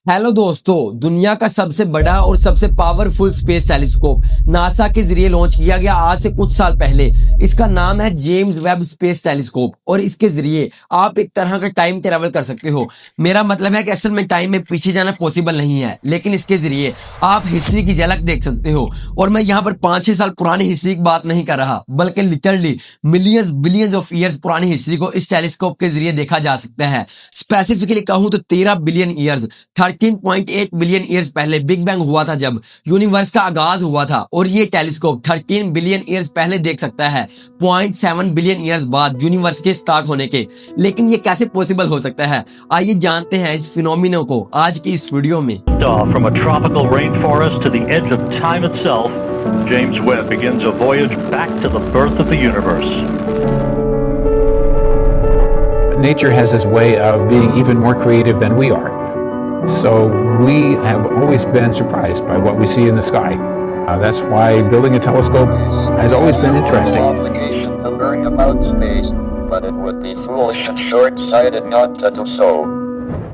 Hello दोस्तों, दुनिया का सबसे बड़ा और सबसे पावरफुल स्पेस टेलीस्कोप नासा के जरिए लॉन्च किया गया आज से कुछ साल पहले। इसका नाम है जेम्स वेब स्पेस टेलीस्कोप और इसके जरिए आप एक तरह का टाइम ट्रैवल कर सकते हो। मेरा मतलब है कि असल में टाइम में पीछे जाना पॉसिबल नहीं है, लेकिन इसके जरिए आप हिस्ट्री की झलक देख सकते हो। और मैं यहाँ पर 5-6 साल पुरानी हिस्ट्री की बात नहीं कर रहा, बल्कि literally millions billions of years पुरानी हिस्ट्री को इस टेलीस्कोप के जरिए देखा जा सकता है। स्पेसिफिकली कहूं तो 13 बिलियन ईयर्स 13.8 बिलियन ईयर्स पहले बिग बैंग हुआ था, जब यूनिवर्स का आगाज हुआ था। और ये टेलीस्कोप 13 बिलियन ईयर्स पहले देख सकता है 0.7 बिलियन ईयर्स बाद यूनिवर्स के स्टार्ट होने के। लेकिन ये कैसे पॉसिबल हो सकता है, आइए जानते हैं इस फिनोमिना को आज की इस वीडियो में। From a tropical rainforest to the edge of time itself, James Webb begins a voyage back to the birth of the universe. Nature has this way of being even more creative than we are. So we have always been surprised by what we see in the sky. That's why building a telescope has always been interesting. Obligation to learn about space, but it would be foolish and short-sighted not to do so.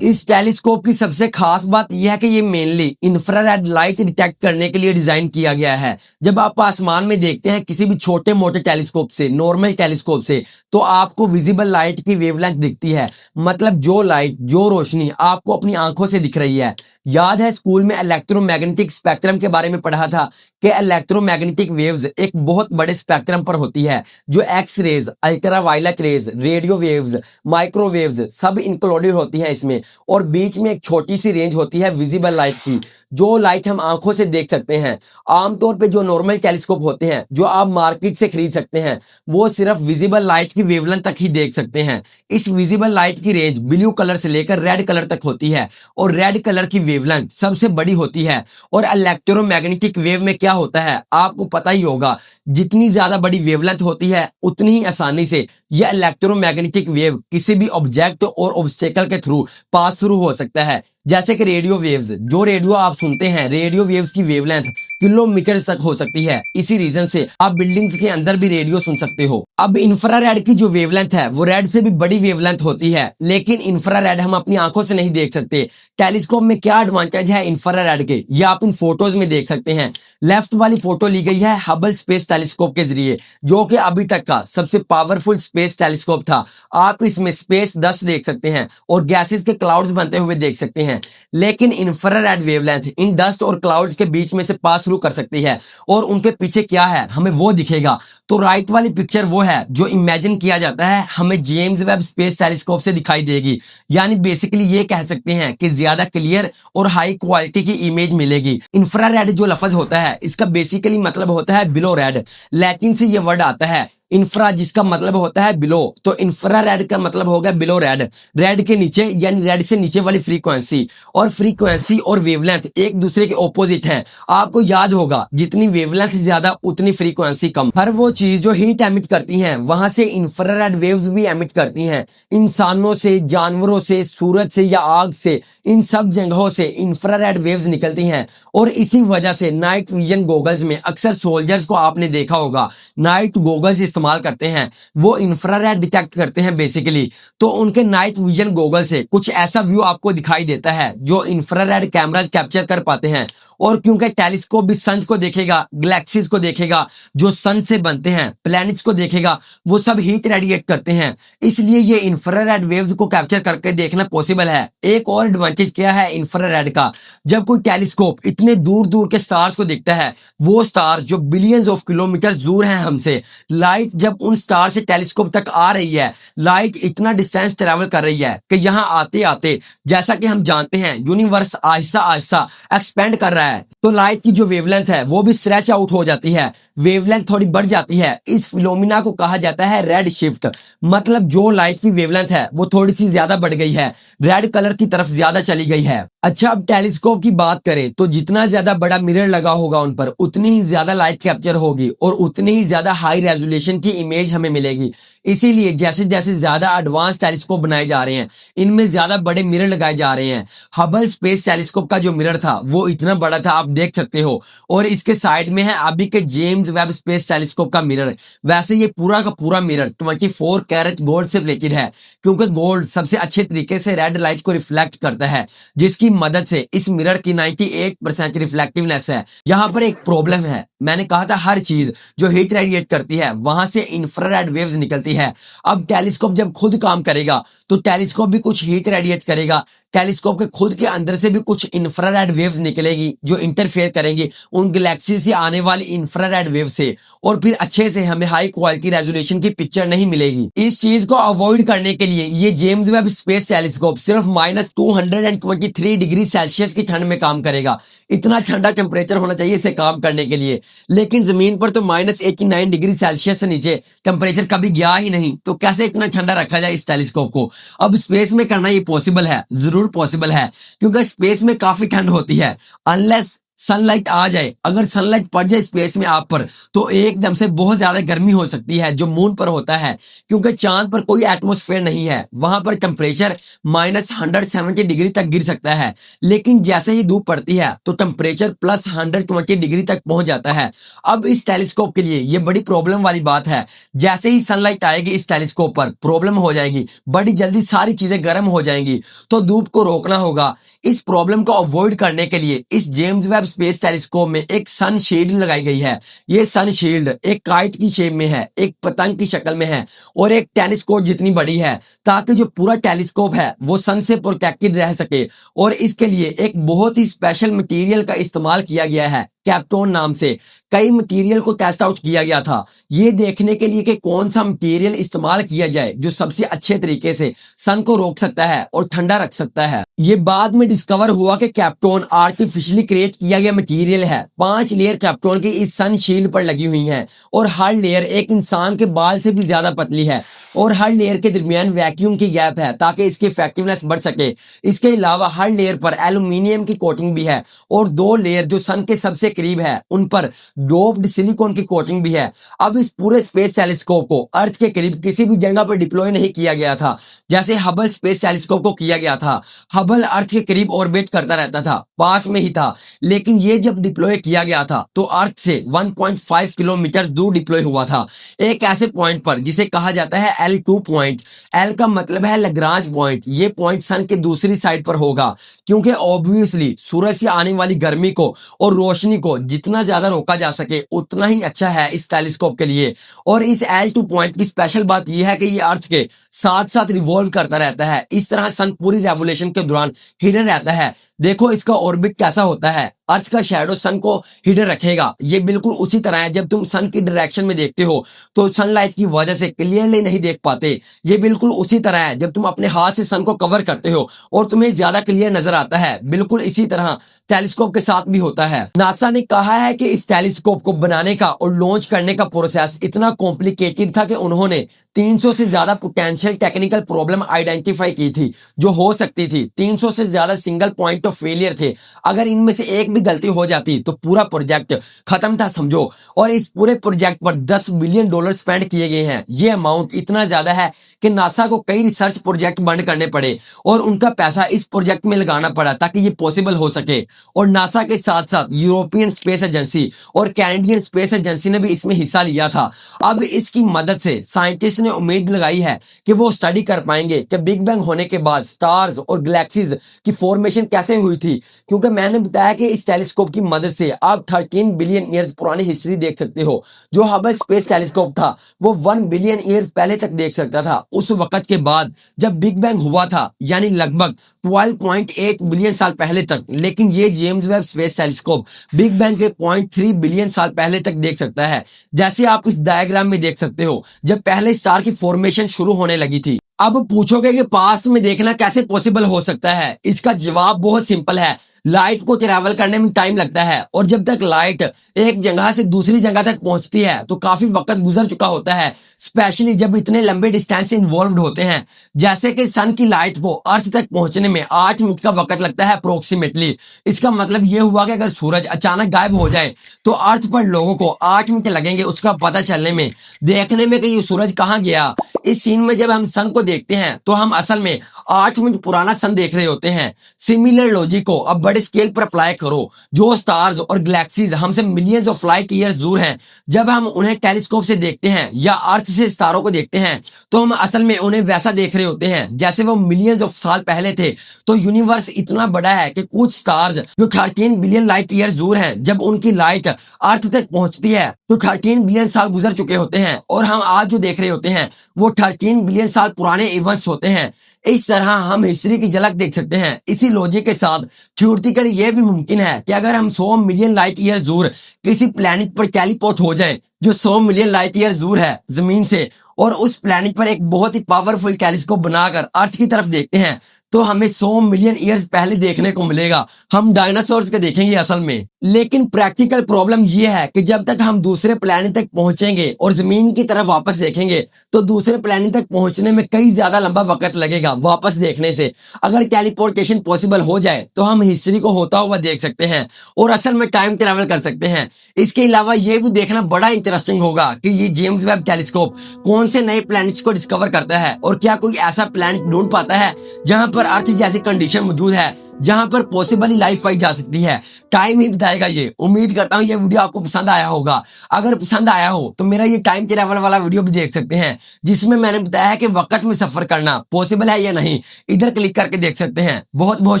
इस telescope की सबसे खास बात यह है कि ये mainly infrared light detect करने के लिए डिजाइन किया गया है। जब आप आसमान में देखते हैं किसी भी छोटे मोटे टेलीस्कोप से, नॉर्मल टेलीस्कोप से, तो आपको विजिबल लाइट की वेवलेंथ दिखती है। मतलब जो लाइट, जो रोशनी आपको अपनी आंखों से दिख रही है। याद है स्कूल में इलेक्ट्रोमैग्नेटिक स्पेक्ट्रम के बारे में पढ़ा था कि इलेक्ट्रोमैग्नेटिक वेव्स एक बहुत बड़े स्पेक्ट्रम पर होती है, जो X rays, ultraviolet rays, radio waves, microwaves सब इंक्लूडेड होती हैं इसमें। और बीच में एक छोटी सी रेंज होती है विजिबल लाइट की, जो लाइट हम आंखों से देख सकते हैं। आमतौर पे जो नॉर्मल टेलीस्कोप होते हैं जो आप मार्केट से खरीद सकते हैं, वो सिर्फ विजिबल लाइट की वेवलेंथ तक ही देख सकते हैं। इस विजिबल लाइट की रेंज ब्लू कलर से लेकर रेड कलर तक होती है और रेड कलर की वेवलेंथ सबसे बड़ी होती है। और इलेक्ट्रोमैग्नेटिक वेव में क्या होता है आपको पता ही होगा, जितनी ज्यादा बड़ी वेवलेंथ होती है उतनी ही आसानी से यह इलेक्ट्रोमैग्नेटिक वेव किसी भी ऑब्जेक्ट और ऑब्स्टेकल के थ्रू पास थ्रू हो सकता है। जैसे कि रेडियो वेव्स, जो रेडियो आप सुनते हैं, रेडियो वेव्स की वेवलेंथ किलोमीटर तक हो सकती है। इसी रीजन से आप बिल्डिंग्स के अंदर भी रेडियो सुन सकते हो। अब इंफ्रारेड की जो वेवलेंथ है वो रेड से भी बड़ी वेवलेंथ होती है, लेकिन इंफ्रारेड हम अपनी आंखों से नहीं देख सकते। टेलीस्कोप में क्या एडवांटेज है इंफ्रारेड के, ये आप इन फोटोज में देख सकते हैं। लेफ्ट वाली फोटो ली गई है हबल स्पेस टेलीस्कोप के जरिए, जो कि अभी तक का सबसे पावरफुल स्पेस टेलीस्कोप था। आप इसमें स्पेस डस्ट देख सकते हैं और गैसेस के क्लाउड्स बनते हुए देख सकते हैं। लेकिन इंफ्रारेड वेवलेंथ इन डस्ट और क्लाउड्स के बीच में से पास थ्रू कर सकती है और उनके पीछे क्या है हमें वो दिखेगा। तो राइट वाली पिक्चर वो है जो इमेजिन किया जाता है हमें जेम्स वेब स्पेस टेलीस्कोप से दिखाई देगी। यानी बेसिकली ये कह सकते हैं कि ज्यादा क्लियर और हाई क्वालिटी की इमेज मिलेगी। इंफ्रारेड जो लफ्ज होता है इसका बेसिकली मतलब होता है बिलो रेड। लैटिन से ये वर्ड आता है इंफ्रा, जिसका मतलब होता है बिलो, तो इंफ्रारेड का मतलब होगा बिलो रेड। रेड के नीचे यानी रेड से नीचे वाली फ्रीक्वेंसी, और फ्रीक्वेंसी और वेवलेंथ एक दूसरे के ऑपोजिट हैं। आपको याद होगा जितनी वेवलेंथ ज्यादा उतनी फ्रीक्वेंसी कम। हर वो चीज जो हीट एमिट करती हैं वहां से इंफ्रारेड वेव्स भी एमिट करती हैं। इंसानों से, जानवरों से, सूरज से या आग से, इन सब जगहों से इंफ्रारेड वेव्स निकलती हैं। और इसी वजह से नाइट विजन गॉगल्स में अक्सर सोल्जर्स को आपने देखा होगा नाइट गॉगल्स इस्तेमाल करते हैं, वो इंफ्रारेड डिटेक्ट करते हैं बेसिकली। तो उनके नाइट विजन गॉगल से कुछ ऐसा व्यू आपको दिखाई देता है जो इंफ्रारेड कैमराज कैप्चर कर पाते हैं। और क्योंकि टेलीस्कोप भी सन्स को देखेगा, गैलेक्सीज को देखेगा जो सन से बनते हैं, प्लैनेट्स को देखेगा, वो सब हीट रेडिएट करते हैं, इसलिए ये इंफ्रारेड वेव्स को कैप्चर करके देखना पॉसिबल है। एक और एडवांटेज क्या है इंफ्रारेड का, जब कोई टेलीस्कोप इतने दूर दूर के स्टार्स को देखता है, वो स्टार जो बिलियंस ऑफ किलोमीटर दूर हैं हमसे, लाइट जब उन स्टार से टेलीस्कोप तक आ रही है, लाइट इतना डिस्टेंस ट्रेवल कर रही है कि यहाँ आते आते, जैसा कि हम जानते हैं यूनिवर्स आहिस्ता आहिस्ता एक्सपेंड कर रहा है, तो लाइट की जो वेवलेंथ है वो भी स्ट्रेच आउट हो जाती है, वेवलेंथ थोड़ी बढ़ जाती है। इस फिनोमिना को कहा जाता है रेड शिफ्ट। मतलब जो लाइट की वेवलेंथ है वो थोड़ी सी ज्यादा बढ़ गई है, रेड कलर की तरफ ज्यादा चली गई है। अच्छा, अब टेलीस्कोप की बात करें तो जितना ज्यादा बड़ा मिरर लगा होगा उन पर, उतनी ही ज्यादा लाइट कैप्चर होगी और उतनी ही ज्यादा हाई रेजोल्यूशन की इमेज हमें मिलेगी। इसीलिए जैसे जैसे ज्यादा एडवांस टेलीस्कोप बनाए जा रहे हैं, इनमें ज्यादा बड़े मिरर लगाए जा रहे हैं। हबल स्पेस टेलीस्कोप का जो मिरर था वो इतना बड़ा था, आप देख सकते हो। और इसके साइड में है अभी के जेम्स वेब स्पेस टेलीस्कोप का मिरर। वैसे ये पूरा का पूरा मिरर 24 कैरेट गोल्ड से प्लेटेड है, क्योंकि गोल्ड सबसे अच्छे तरीके से रेड लाइट को रिफ्लेक्ट करता है, जिसकी की मदद से इस मिरर की 98% रिफ्लेक्टिवनेस है। यहाँ पर एक प्रॉब्लम है, मैंने कहा था हर चीज जो हीट रेडिएट करती है वहां से इंफ्रारेड वेव्स निकलती है। अब टेलीस्कोप जब खुद काम करेगा तो टेलीस्कोप भी कुछ हीट रेडिएट करेगा, टेलीस्कोप के खुद के अंदर से भी कुछ इंफ्रारेड वेव्स निकलेगी जो इंटरफेयर करेंगी उन गैलेक्सी से आने वाली इंफ्रारेड वेव से, और फिर अच्छे से हमें हाई क्वालिटी रेजोल्यूशन की पिक्चर नहीं मिलेगी। इस चीज को अवॉइड करने के लिए ये जेम्स वेब स्पेस टेलीस्कोप सिर्फ -223 डिग्री सेल्सियस की ठंड में काम करेगा। इतना ठंडा टेम्परेचर होना चाहिए इसे काम करने के लिए, लेकिन जमीन पर तो -89 डिग्री सेल्सियस से नीचे टेम्परेचर कभी गया ही नहीं, तो कैसे इतना ठंडा रखा जाए इस टेलीस्कोप को। अब स्पेस में करना ये पॉसिबल है, जरूर पॉसिबल है, क्योंकि स्पेस में काफी ठंड होती है। अनलेस सनलाइट आ जाए, अगर सनलाइट पड़ जाए स्पेस में आप पर तो एकदम से बहुत ज्यादा गर्मी हो सकती है जो मून पर होता है, क्योंकि चांद पर कोई एटमॉस्फेयर नहीं है, वहां पर टेम्परेचर -170 डिग्री तक गिर सकता है। लेकिन जैसे ही धूप पड़ती है तो टेम्परेचर +120 डिग्री तक पहुंच जाता है। अब इस टेलीस्कोप के लिए ये बड़ी प्रॉब्लम वाली बात है, जैसे ही सनलाइट आएगी इस टेलीस्कोप पर प्रॉब्लम हो जाएगी, बड़ी जल्दी सारी चीजें गर्म हो जाएंगी, तो धूप को रोकना होगा। इस प्रॉब्लम को अवॉइड करने के लिए इस जेम्स वेब स्पेस टेलीस्कोप में एक सन शील्ड लगाई गई है। ये सन शील्ड एक काइट की शेप में है, एक पतंग की शक्ल में है और एक टेनिस कोर्ट जितनी बड़ी है, ताकि जो पूरा टेलीस्कोप है वो सन से प्रोटेक्टेड रह सके। और इसके लिए एक बहुत ही स्पेशल मटेरियल का इस्तेमाल किया गया है, कैप्टोन नाम से। कई मटेरियल को टेस्ट आउट किया गया था ये देखने के लिए कि कौन सा मटेरियल इस्तेमाल किया जाए जो सबसे अच्छे तरीके से सन को रोक सकता है और ठंडा रख सकता है। ये बाद में डिस्कवर हुआ कि कैप्टोन आर्टिफिशियली क्रिएट किया गया मटेरियल है। 5 लेयर कैप्टोन की इस सन शील्ड पर लगी हुई हैं और हर लेयर एक इंसान के बाल से भी ज्यादा पतली है और हर लेयर के दरमियान वैक्यूम की गैप है ताकि इसकी इफेक्टिवनेस बढ़ सके। इसके अलावा हर लेयर पर एल्यूमिनियम की कोटिंग भी है और 2 लेयर जो सन के सबसे करीब है उन पर डोप्ड सिलिकॉन की कोटिंग भी है। अब इस पूरे स्पेस टेलीस्कोप को अर्थ के करीब किसी भी जगह पर डिप्लॉय नहीं किया गया था जैसे हबल स्पेस टेलीस्कोप को किया गया था। हबल अर्थ के करीब ऑर्बिट करता रहता था, पास में ही था, लेकिन ये जब डिप्लॉय किया गया था तो अर्थ से 1.5 किलोमीटर दूर डिप्लॉय हुआ था, एक ऐसे पॉइंट पर जिसे कहा जाता है L2 पॉइंट। L का मतलब है लग्रांज पॉइंट। ये पॉइंट सन के दूसरी साइड पर होगा, क्योंकि ऑब्वियसली सूरज से आने वाली गर्मी को और रोशनी को जितना ज्यादा रोका जा सके उतना ही अच्छा है इस टेलीस्कोप के लिए। और इस L2 पॉइंट की स्पेशल बात यह है कि ये अर्थ के साथ साथ रिवॉल्व करता रहता है। इस तरह सन पूरी रेवोल्यूशन के दौरान हिडन रहता है। देखो इसका ऑर्बिट कैसा होता है, अर्थ का शैडो सन को हिडन रखेगा। ये बिल्कुल उसी तरह है, जब तुम सन की डायरेक्शन में देखते हो तो सनलाइट की वजह से क्लियरली नहीं देख पाते। ये बिल्कुल उसी तरह है जब तुम अपने हाथ से सन को कवर करते हो और तुम्हें ज्यादा क्लियर नजर आता है। बिल्कुल इसी तरह टेलीस्कोप के साथ भी होता है। नासा ने कहा है कि इस टेलीस्कोप को बनाने का और लॉन्च करने का प्रोसेस इतना कॉम्प्लिकेटेड था कि उन्होंने 300 से ज्यादा पोटेंशियल टेक्निकल प्रॉब्लम आइडेंटिफाई की थी जो हो सकती थी। 300 से ज्यादा सिंगल पॉइंट ऑफ फेलियर थे। अगर इनमें से एक भी गलती हो जाती तो पूरा प्रोजेक्ट खत्म था समझो। और इस पूरे प्रोजेक्ट पर $10 बिलियन स्पेंड किए गए हैं। ये अमाउंट इतना ज्यादा है कि नासा को कई रिसर्च प्रोजेक्ट बंद करने पड़े और उनका पैसा इस प्रोजेक्ट में लगाना पड़ा ताकि ये पॉसिबल हो सके। और नासा के साथ साथ यूरोपियन स्पेस एजेंसी और कैनेडियन स्पेस एजेंसी ने भी इसमें हिस्सा लिया था। अब इसकी मदद से साइंटिस्ट ने उम्मीद लगाई है कि वो स्टडी कर पाएंगे कि बिग बैंग होने के बाद स्टार्स और गैलेक्सीज की फॉर्मेशन कैसे हुई थी, क्योंकि मैंने बताया कि इस टेलीस्कोप की मदद से आप 13 बिलियन ईयर्स पुरानी हिस्ट्री देख सकते हो। जो हबल स्पेस टेलीस्कोप था वो 1 बिलियन ईयर्स पहले तक देख सकता था, उस वक्त के बाद जब बिग बैंग हुआ था, यानी लगभग 12.8 बिलियन साल पहले तक। लेकिन ये James Webb space telescope big bang के 0.3 बिलियन साल पहले तक देख सकता है, जैसे आप इस डायग्राम में देख सकते हो जब पहले स्टार की फॉर्मेशन शुरू होने लगी थी। अब पूछोगे कि पास्ट में देखना कैसे पॉसिबल हो सकता है। इसका जवाब बहुत सिंपल है, लाइट को ट्रैवल करने में टाइम लगता है और जब तक लाइट एक जगह से दूसरी जगह तक पहुंचती है तो काफी वक्त गुजर चुका होता है, स्पेशली जब इतने लंबे डिस्टेंस इन्वॉल्व होते हैं। जैसे कि सन की लाइट को अर्थ तक पहुंचने में 8 मिनट का वक्त लगता है अप्रोक्सीमेटली। इसका मतलब ये हुआ कि अगर सूरज अचानक गायब हो जाए तो अर्थ पर लोगों को 8 मिनट लगेंगे उसका पता चलने में, देखने में कि ये सूरज कहाँ गया। इस सीन में जब हम सन को देखते हैं तो हम असल में 8 मिनट पुराना सन देख रहे होते हैं। सिमिलर लॉजिक को अब बड़े स्केल पर अप्लाई करो। जो स्टार्स और गैलेक्सीज हमसे मिलियंस ऑफ लाइट ईयर्स दूर हैं, जब हम उन्हें टेलीस्कोप से देखते हैं या अर्थ से सितारों को देखते हैं तो हम असल में उन्हें वैसा देख रहे होते हैं जैसे वो मिलियंस ऑफ साल पहले थे। तो यूनिवर्स इतना बड़ा है कि कुछ स्टार्स जो 13 बिलियन लाइट ईयर्स दूर हैं, जब उनकी लाइट अर्थ तक पहुंचती है तो 13 बिलियन साल गुजर चुके होते हैं और हम आज जो देख रहे होते हैं वो 13 बिलियन साल पुराने इवेंट्स होते हैं। इस तरह हम हिस्ट्री की झलक देख सकते हैं। इसी लॉजिक के साथ थ्योरेटिकली यह भी मुमकिन है कि अगर हम 100 मिलियन लाइट ईयर दूर किसी प्लैनेट पर टेलीपोर्ट हो जाएं जो 100 मिलियन लाइट ईयर दूर है जमीन से, और उस प्लैनेट पर एक बहुत ही पावरफुल टेलीस्कोप बनाकर अर्थ की तरफ देखते हैं तो हमें 100 मिलियन ईयर्स पहले देखने को मिलेगा। हम डायनासोर्स के देखेंगे असल में। लेकिन प्रैक्टिकल प्रॉब्लम यह है कि जब तक हम दूसरे प्लैनेट तक पहुंचेंगे और जमीन की तरफ वापस देखेंगे तो दूसरे प्लैनेट तक पहुंचने में कई ज्यादा लंबा वक्त लगेगा वापस देखने से। अगर टेलीपोर्टेशन पॉसिबल हो जाए तो हम हिस्ट्री को होता हुआ देख सकते हैं और असल में टाइम ट्रैवल कर सकते हैं। इसके अलावा यह भी देखना बड़ा इंटरेस्टिंग होगा कि ये जेम्स वेब टेलीस्कोप कौन से नए प्लैनेट्स को डिस्कवर करता है और क्या कोई ऐसा प्लैनेट ढूंढ पाता है जहां पर अर्थ जैसी कंडीशन मौजूद है, जहां पर पॉसिबली लाइफ पाई जा सकती है। टाइम ही बताएगा ये। उम्मीद करता हूं ये वीडियो आपको पसंद आया होगा। अगर पसंद आया हो तो मेरा ये टाइम ट्रैवल वाला वीडियो भी देख सकते हैं जिसमें मैंने बताया कि वक्त में सफर करना पॉसिबल है या नहीं। इधर क्लिक करके देख सकते हैं। बहुत बहुत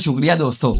शुक्रिया दोस्तों।